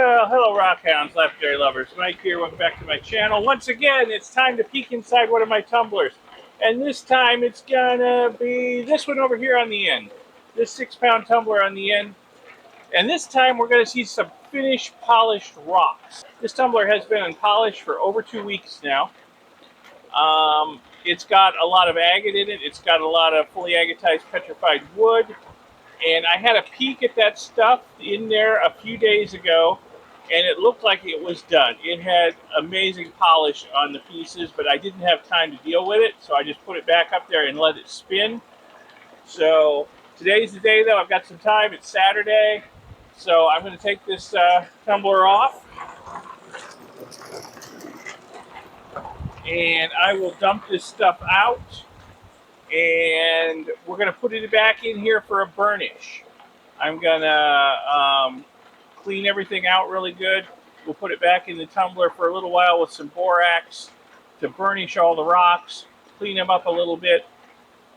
Well, hello Rockhounds, Lapidary lovers. Mike here, welcome back to my channel. Once again, it's time to peek inside one of my tumblers. And this time it's gonna be this one over here on the end. This 6-pound tumbler on the end. And this time we're gonna see some finished polished rocks. This tumbler has been unpolished for over 2 weeks now. It's got a lot of agate in it. It's got a lot of fully agatized petrified wood. And I had a peek at that stuff in there a few days ago, and it looked like it was done. It had amazing polish on the pieces, but I didn't have time to deal with it, so I just put it back up there and let it spin. So today's the day, though. I've got some time. It's Saturday, so I'm going to take this tumbler off, and I will dump this stuff out. And we're going to put it back in here for a burnish. I'm going to clean everything out really good. We'll put it back in the tumbler for a little while with some borax to burnish all the rocks, clean them up a little bit.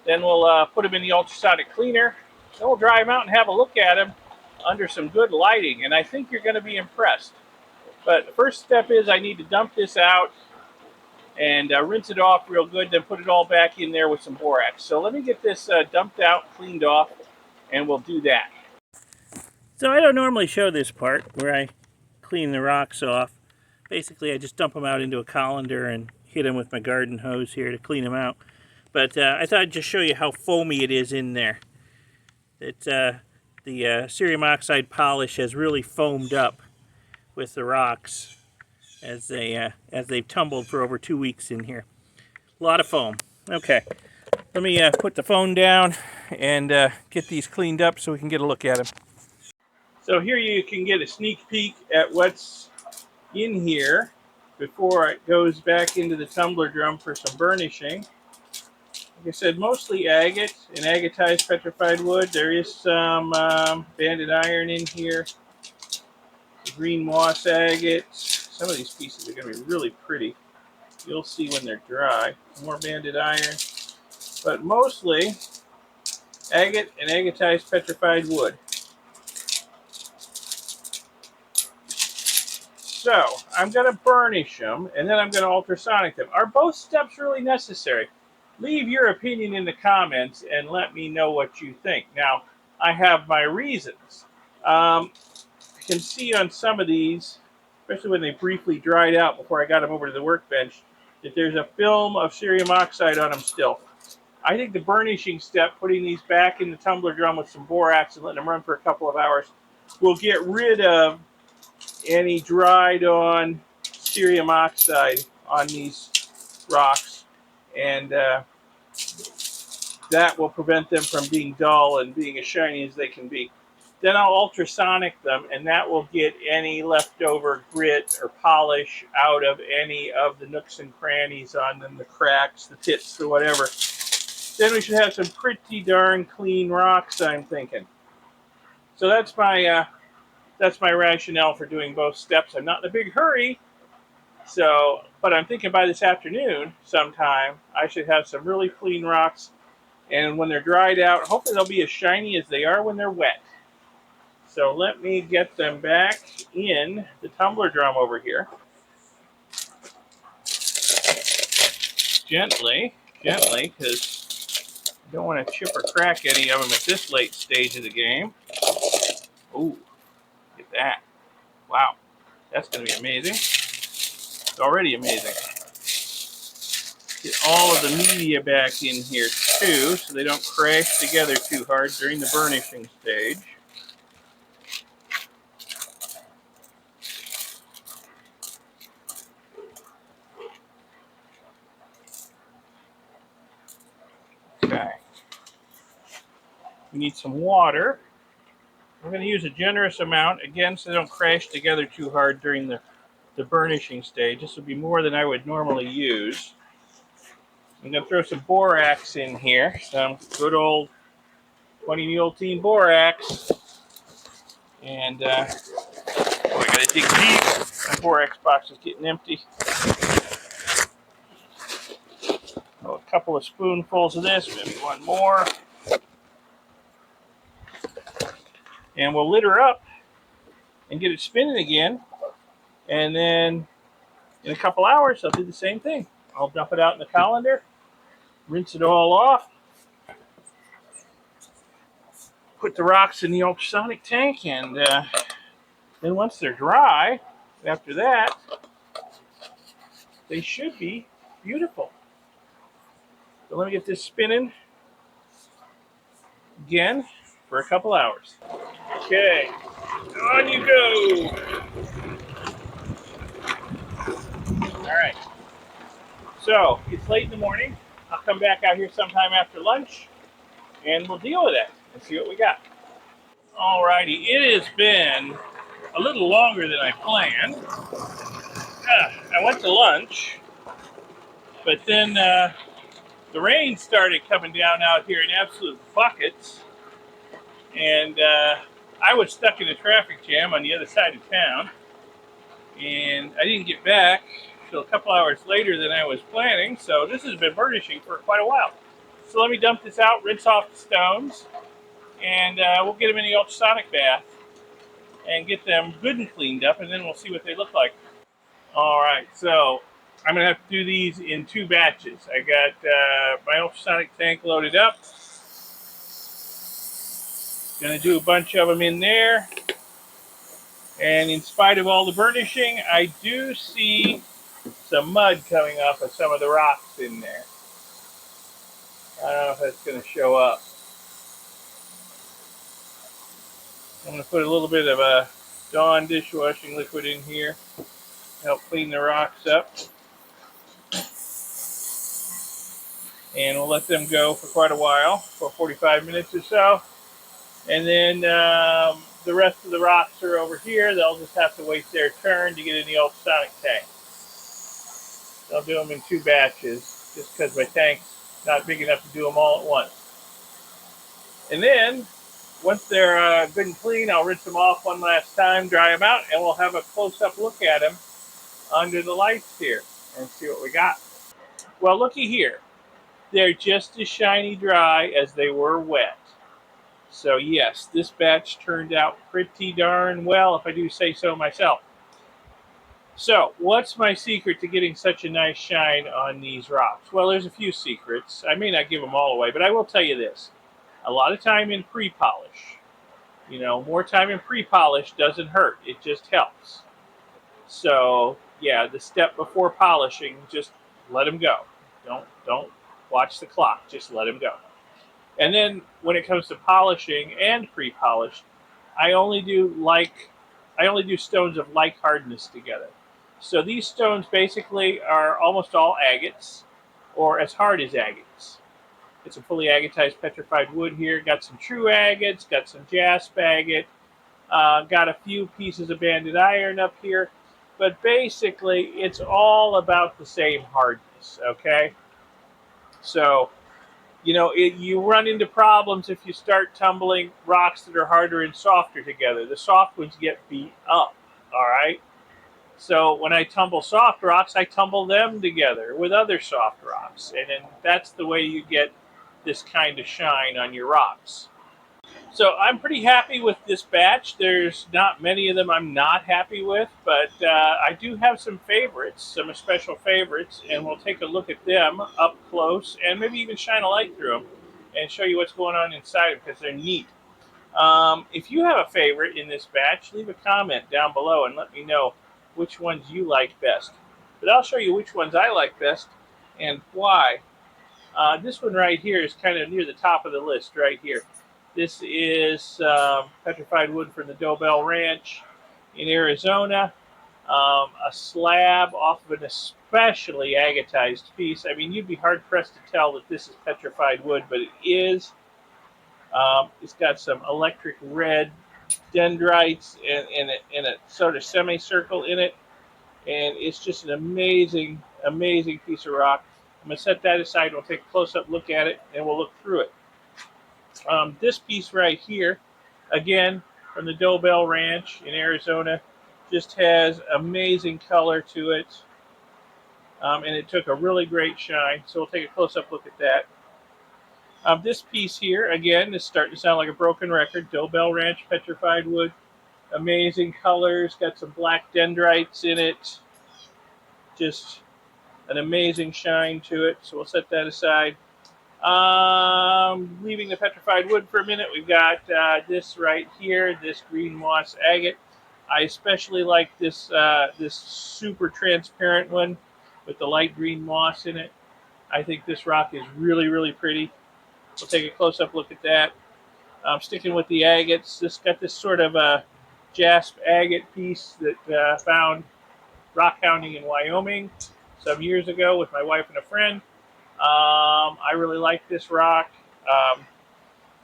Then we'll put them in the ultrasonic cleaner. Then we'll dry them out and have a look at them under some good lighting. And I think you're going to be impressed. But the first step is I need to dump this out and rinse it off real good, then put it all back in there with some borax. So let me get this dumped out, cleaned off, and we'll do that. So I don't normally show this part where I clean the rocks off. Basically, I just dump them out into a colander and hit them with my garden hose here to clean them out. But I thought I'd just show you how foamy it is in there. It's, the cerium oxide polish has really foamed up with the rocks as they've tumbled for over 2 weeks in here. A lot of foam. Okay, let me put the phone down and get these cleaned up so we can get a look at them. So here you can get a sneak peek at what's in here before it goes back into the tumbler drum for some burnishing. Like I said, mostly agate and agatized petrified wood. There is some banded iron in here, green moss agate. Some of these pieces are going to be really pretty. You'll see when they're dry. More banded iron. But mostly agate and agatized petrified wood. So I'm going to burnish them, and then I'm going to ultrasonic them. Are both steps really necessary? Leave your opinion in the comments and let me know what you think. Now, I have my reasons. I can see on some of these, especially when they briefly dried out before I got them over to the workbench, that there's a film of cerium oxide on them still. I think the burnishing step, putting these back in the tumbler drum with some borax and letting them run for a couple of hours, will get rid of any dried on cerium oxide on these rocks, and that will prevent them from being dull and being as shiny as they can be. Then I'll ultrasonic them, and that will get any leftover grit or polish out of any of the nooks and crannies on them, the cracks, the tips, the whatever. Then we should have some pretty darn clean rocks, I'm thinking. So that's my rationale for doing both steps. I'm not in a big hurry, but I'm thinking by this afternoon sometime I should have some really clean rocks, and when they're dried out, hopefully they'll be as shiny as they are when they're wet. So let me get them back in the tumbler drum over here. Gently, because I don't want to chip or crack any of them at this late stage of the game. Ooh, look at that. Wow, that's going to be amazing. It's already amazing. Get all of the media back in here too, so they don't crash together too hard during the burnishing stage. Okay. We need some water. I'm going to use a generous amount, again, so they don't crash together too hard during the burnishing stage. This would be more than I would normally use. I'm going to throw some borax in here, some good old 20 mule team borax. And I got to dig deep. My borax box is getting empty. Oh, a couple of spoonfuls of this, maybe one more. And we'll lid her up and get it spinning again. And then in a couple hours, I'll do the same thing. I'll dump it out in the colander, rinse it all off, put the rocks in the ultrasonic tank, and then once they're dry, after that, they should be beautiful. So let me get this spinning again for a couple hours. Okay, on you go. All right. So it's late in the morning. I'll come back out here sometime after lunch, and we'll deal with it and see what we got. Alrighty, it has been a little longer than I planned. I went to lunch, but then the rain started coming down out here in absolute buckets, and I was stuck in a traffic jam on the other side of town, and I didn't get back until a couple hours later than I was planning, so this has been burnishing for quite a while. So let me dump this out, rinse off the stones, and we'll get them in the ultrasonic bath and get them good and cleaned up, and then we'll see what they look like. All right, so I'm going to have to do these in 2 batches. I got my ultrasonic tank loaded up. Going to do a bunch of them in there. And in spite of all the burnishing, I do see some mud coming off of some of the rocks in there. I don't know if that's going to show up. I'm going to put a little bit of a Dawn dishwashing liquid in here. Help clean the rocks up. And we'll let them go for quite a while, for 45 minutes or so. And then the rest of the rocks are over here. They'll just have to wait their turn to get in the ultrasonic tank. I'll do them in 2 batches, just because my tank's not big enough to do them all at once. And then, once they're good and clean, I'll rinse them off one last time, dry them out, and we'll have a close-up look at them under the lights here and see what we got. Well, looky here. They're just as shiny dry as they were wet. So yes, this batch turned out pretty darn well, if I do say so myself. So, what's my secret to getting such a nice shine on these rocks? Well, there's a few secrets. I may not give them all away, but I will tell you this. A lot of time in pre-polish. You know, more time in pre-polish doesn't hurt. It just helps. So, yeah, the step before polishing, just let them go. Don't watch the clock. Just let them go. And then when it comes to polishing and pre-polish, I only do stones of like hardness together. So these stones basically are almost all agates, or as hard as agates. It's a fully agatized petrified wood here. Got some true agates, got some Jasper agate, got a few pieces of banded iron up here. But basically, it's all about the same hardness, okay? So, you know, you run into problems if you start tumbling rocks that are harder and softer together. The soft ones get beat up, all right? So when I tumble soft rocks, I tumble them together with other soft rocks. And then that's the way you get this kind of shine on your rocks. So I'm pretty happy with this batch. There's not many of them I'm not happy with, but I do have some favorites, some special favorites, and we'll take a look at them up close and maybe even shine a light through them and show you what's going on inside them because they're neat. If you have a favorite in this batch, leave a comment down below and let me know which ones you like best. But I'll show you which ones I like best and why. This one right here is kind of near the top of the list right here. This is Petrified Wood from the Dobell Ranch in Arizona. A slab off of an especially agatized piece. I mean, you'd be hard-pressed to tell that this is Petrified Wood, but it is. It's got some electric red dendrites and a sort of semicircle in it. And it's just an amazing, amazing piece of rock. I'm going to set that aside. We'll take a close-up look at it, and we'll look through it. This piece right here, again, from the Dobell Ranch in Arizona, just has amazing color to it. And it took a really great shine. So we'll take a close-up look at that. This piece here, again, is starting to sound like a broken record. Dobell Ranch Petrified Wood. Amazing colors. Got some black dendrites in it. Just an amazing shine to it. So we'll set that aside. Leaving the petrified wood for a minute, we've got this right here, this green moss agate. I especially like this this super transparent one with the light green moss in it. I think this rock is really, really pretty. We'll take a close-up look at that. Sticking with the agates, this got this sort of a Jasper agate piece that found rockhounding in Wyoming some years ago with my wife and a friend. I really like this rock.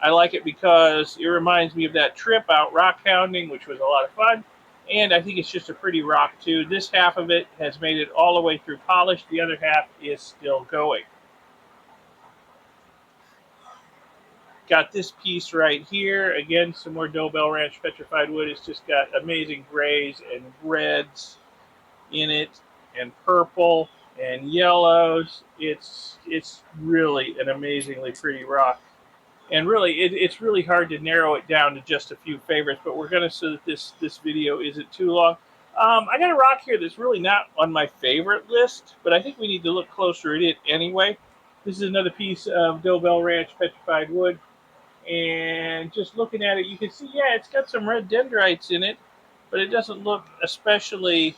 I like it because it reminds me of that trip out rockhounding, which was a lot of fun. And I think it's just a pretty rock too. This half of it has made it all the way through polish. The other half is still going. Got this piece right here. Again, some more Dobell Ranch Petrified Wood. It's just got amazing grays and reds in it, and purple and yellows. It's really an amazingly pretty rock. And really, it's really hard to narrow it down to just a few favorites, but we're going to, so that this video isn't too long. I got a rock here that's really not on my favorite list, but I think we need to look closer at it anyway. This is another piece of Dobell Ranch Petrified Wood. And just looking at it, you can see, yeah, it's got some red dendrites in it, but it doesn't look especially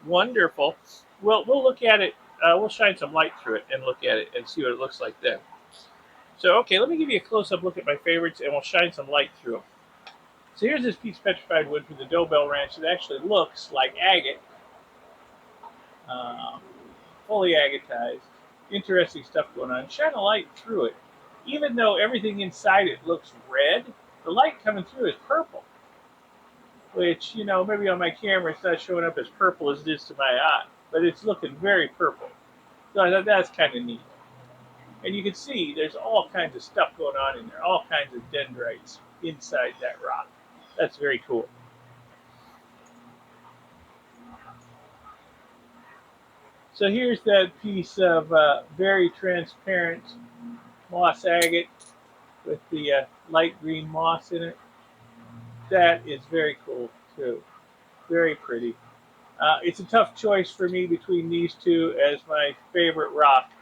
wonderful. Well, we'll look at it. We'll shine some light through it and look at it and see what it looks like then. So, okay, let me give you a close-up look at my favorites, and we'll shine some light through them. So here's this piece of petrified wood from the Dobell Ranch. It actually looks like agate, fully agatized. Interesting stuff going on. Shine a light through it. Even though everything inside it looks red, the light coming through is purple. Which, you know, maybe on my camera it's not showing up as purple as it is to my eye, but it's looking very purple. So I thought that's kind of neat. And you can see there's all kinds of stuff going on in there, all kinds of dendrites inside that rock. That's very cool. So here's that piece of very transparent moss agate with the light green moss in it. That is very cool too. Very pretty. It's a tough choice for me between these two as my favorite rock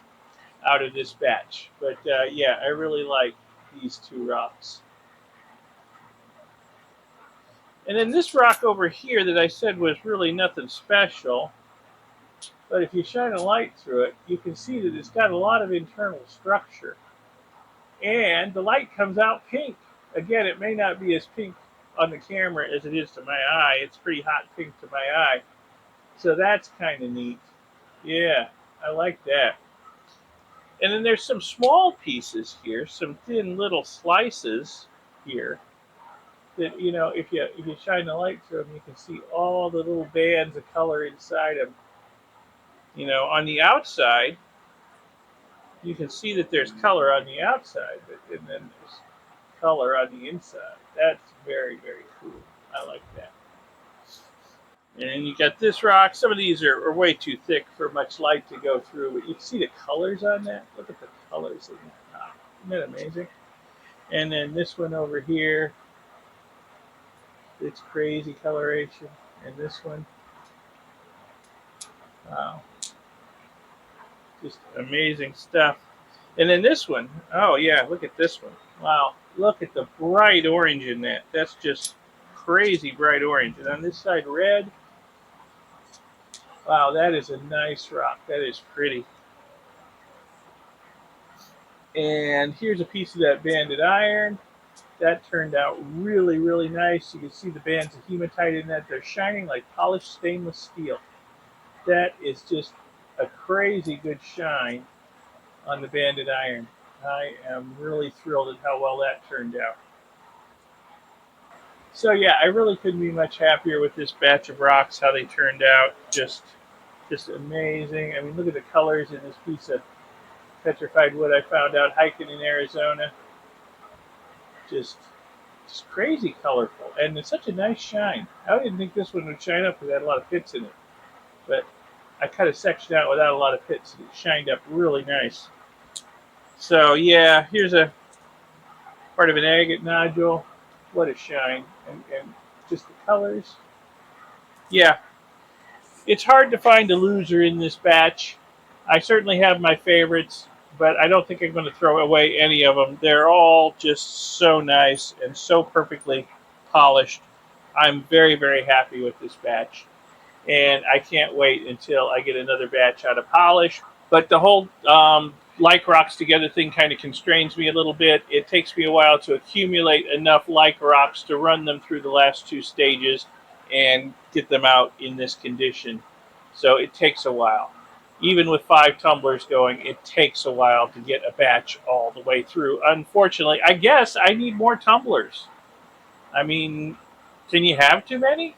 out of this batch. But yeah, I really like these two rocks. And then this rock over here that I said was really nothing special, but if you shine a light through it, you can see that it's got a lot of internal structure. And the light comes out pink. Again, it may not be as pink on the camera as it is to my eye. It's pretty hot pink to my eye. So that's kind of neat. Yeah, I like that. And then there's some small pieces here, some thin little slices here that, you know, if you shine the light through them, you can see all the little bands of color inside them. You know, on the outside, you can see that there's color on the outside, and then there's color on the inside. That's very, very cool. I like that. And you got this rock. Some of these are way too thick for much light to go through, but you can see the colors on that. Look at the colors in that rock. Isn't that amazing? And then this one over here, it's crazy coloration. And this one, wow, just amazing stuff. And then this one, oh yeah, look at this one. Wow, look at the bright orange in that. That's just crazy bright orange. And on this side, red. Wow, that is a nice rock. That is pretty. And here's a piece of that banded iron. That turned out really, really nice. You can see the bands of hematite in that. They're shining like polished stainless steel. That is just a crazy good shine on the banded iron. I am really thrilled at how well that turned out. So yeah, I really couldn't be much happier with this batch of rocks, how they turned out. Just amazing. I mean, look at the colors in this piece of petrified wood I found out hiking in Arizona. Just crazy colorful, and it's such a nice shine. I didn't think this one would shine up because it had a lot of pits in it, but I cut a section out without a lot of pits, and it shined up really nice. So yeah, here's a part of an agate nodule. What a shine, and just the colors. Yeah, it's hard to find a loser in this batch. I certainly have my favorites, but I don't think I'm going to throw away any of them. They're all just so nice and so perfectly polished. I'm very, very happy with this batch, and I can't wait until I get another batch out of polish. But the whole like rocks together thing kind of constrains me a little bit. It takes me a while to accumulate enough like rocks to run them through the last two stages and get them out in this condition. So it takes a while. Even with 5 tumblers going, it takes a while to get a batch all the way through. Unfortunately, I guess I need more tumblers. I mean, can you have too many?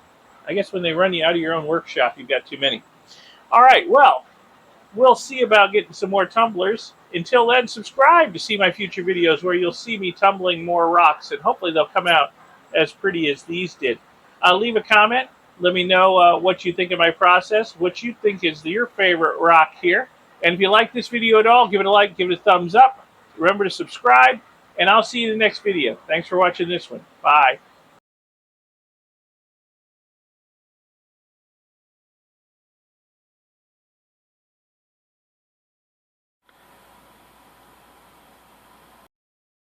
I guess when they run you out of your own workshop, you've got too many. All right, well, we'll see about getting some more tumblers. Until then, subscribe to see my future videos where you'll see me tumbling more rocks, and hopefully they'll come out as pretty as these did. Leave a comment. Let me know what you think of my process, what you think is your favorite rock here. And if you like this video at all, give it a like, give it a thumbs up. Remember to subscribe, and I'll see you in the next video. Thanks for watching this one. Bye.